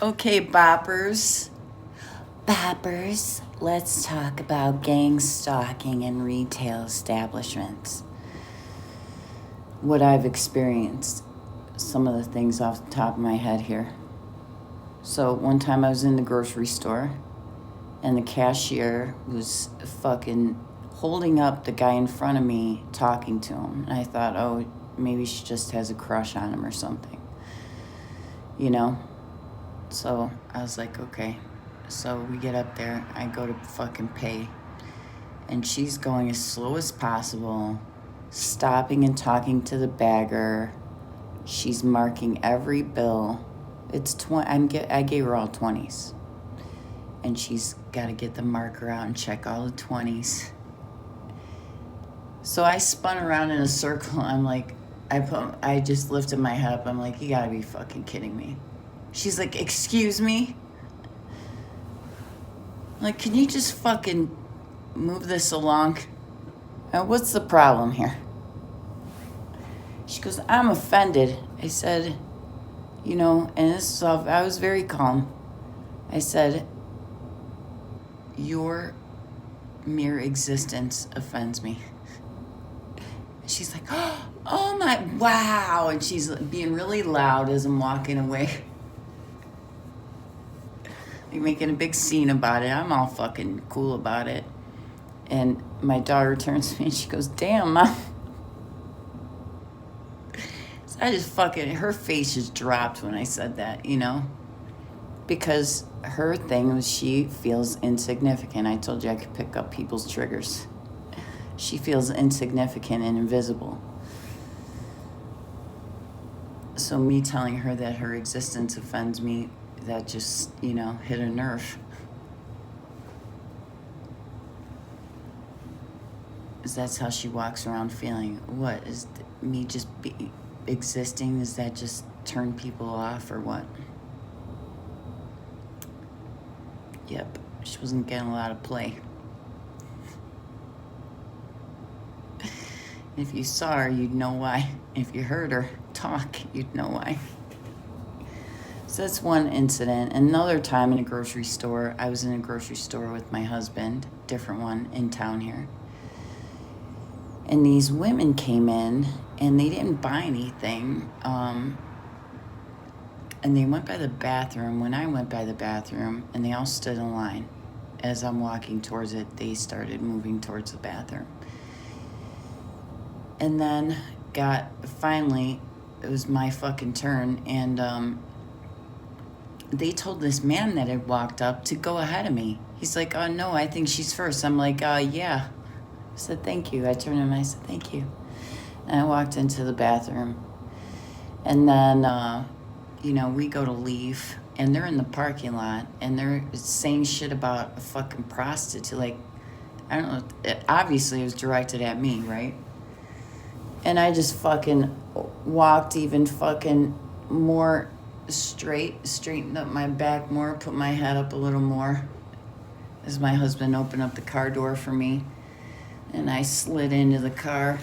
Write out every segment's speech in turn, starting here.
Okay, boppers. Boppers, let's talk about gang stalking in retail establishments. What I've experienced. Some of the things off the top of my head here. So, one time I was in the grocery store and the cashier was fucking holding up the guy in front of me, talking to him. And I thought, oh, maybe she just has a crush on him or something. You know? So I was like, okay. So we get up there, I go to fucking pay, and she's going as slow as possible, stopping and talking to the bagger. She's marking every bill. It's 20. I gave her all 20s, and she's got to get the marker out and check all the 20s. So I spun around in a circle. I'm like, I just lifted my head up. I'm like, you gotta be fucking kidding me. She's like, excuse me? Like, can you just fucking move this along? What's the problem here? She goes, I'm offended. I said, and this is all, I was very calm. I said, your mere existence offends me. She's like, oh my, wow. And she's being really loud as I'm walking away. Like making a big scene about it. I'm all fucking cool about it. And my daughter turns to me and she goes, damn, Mom. So I just her face just dropped when I said that, Because her thing was she feels insignificant. I told you I could pick up people's triggers. She feels insignificant and invisible. So me telling her that her existence offends me, that just, hit a nerve. That's how she walks around feeling. What, is me just existing, does that just turn people off or what? Yep, she wasn't getting a lot of play. If you saw her, you'd know why. If you heard her talk, you'd know why. So that's one incident. Another time in a grocery store, I was in a grocery store with my husband, different one in town here. And these women came in and they didn't buy anything. And they went by the bathroom. When I went by the bathroom and they all stood in line, as I'm walking towards it, they started moving towards the bathroom. And then finally, it was my fucking turn. And they told this man that had walked up to go ahead of me. He's like, oh, no, I think she's first. I'm like, yeah. I said, thank you. I turned to him and I said, thank you. And I walked into the bathroom. And then, we go to leave. And they're in the parking lot. And they're saying shit about a fucking prostitute. Like, I don't know. Obviously, it was directed at me, right? And I just fucking walked even fucking more straightened up my back more, put my head up a little more as my husband opened up the car door for me. And I slid into the car,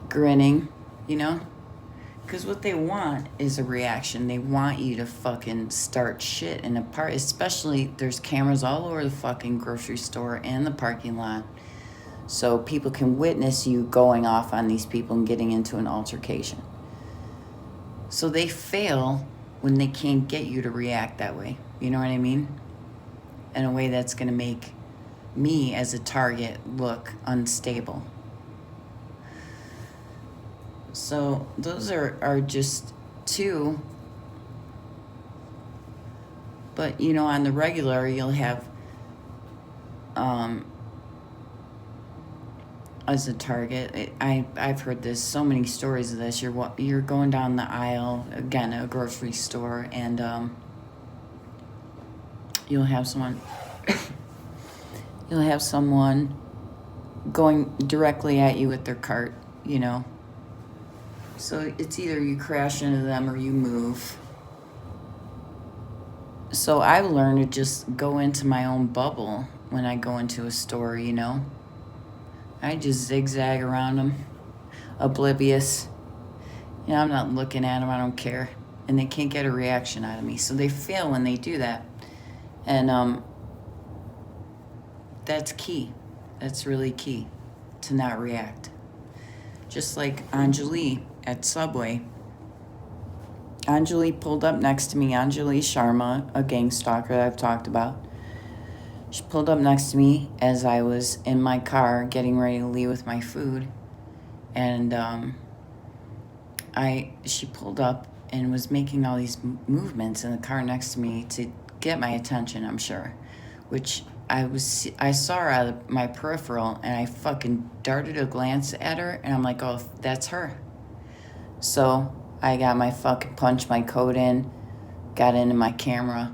grinning, Because what they want is a reaction. They want you to fucking start shit in a part. Especially, there's cameras all over the fucking grocery store and the parking lot. So people can witness you going off on these people and getting into an altercation. So they fail when they can't get you to react that way. You know what I mean? In a way that's going to make me as a target look unstable. So those are just two. But, on the regular, you'll have as a target. I've heard this, so many stories of this. You're going down the aisle, again, a grocery store, and you'll have someone going directly at you with their cart, So it's either you crash into them or you move. So I've learned to just go into my own bubble when I go into a store, I just zigzag around them, oblivious. I'm not looking at them. I don't care. and they can't get a reaction out of me. So they fail when they do that. And that's key. That's really key, to not react. Just like Anjali at Subway. Anjali pulled up next to me. Anjali Sharma, a gang stalker that I've talked about. She pulled up next to me as I was in my car getting ready to leave with my food. And she pulled up and was making all these movements in the car next to me to get my attention, I'm sure. Which I saw her out of my peripheral, and I fucking darted a glance at her, and I'm like, oh, that's her. So I got my fucking punched my coat in, got into my camera,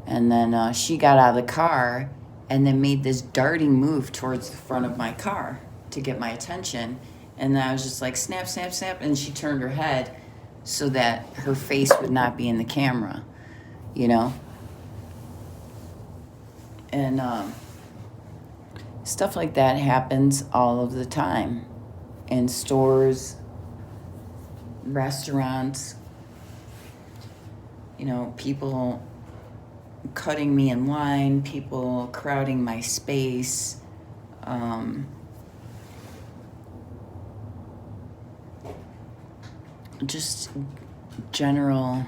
and then she got out of the car and then made this darting move towards the front of my car to get my attention. And then I was just like, snap, snap, snap. And she turned her head so that her face would not be in the camera, you know? And stuff like that happens all of the time in stores, restaurants, you know, people cutting me in line, people crowding my space, just general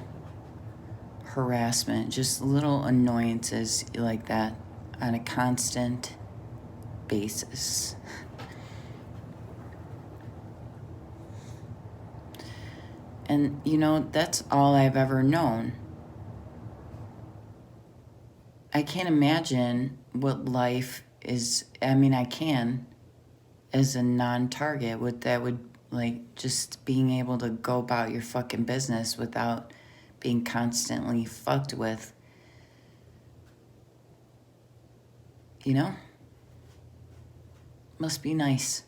harassment, just little annoyances like that on a constant basis. And, you know, that's all I've ever known. I can't imagine what life is. I mean, I can as a non-target, what that would, like, just being able to go about your fucking business without being constantly fucked with. You know? Must be nice.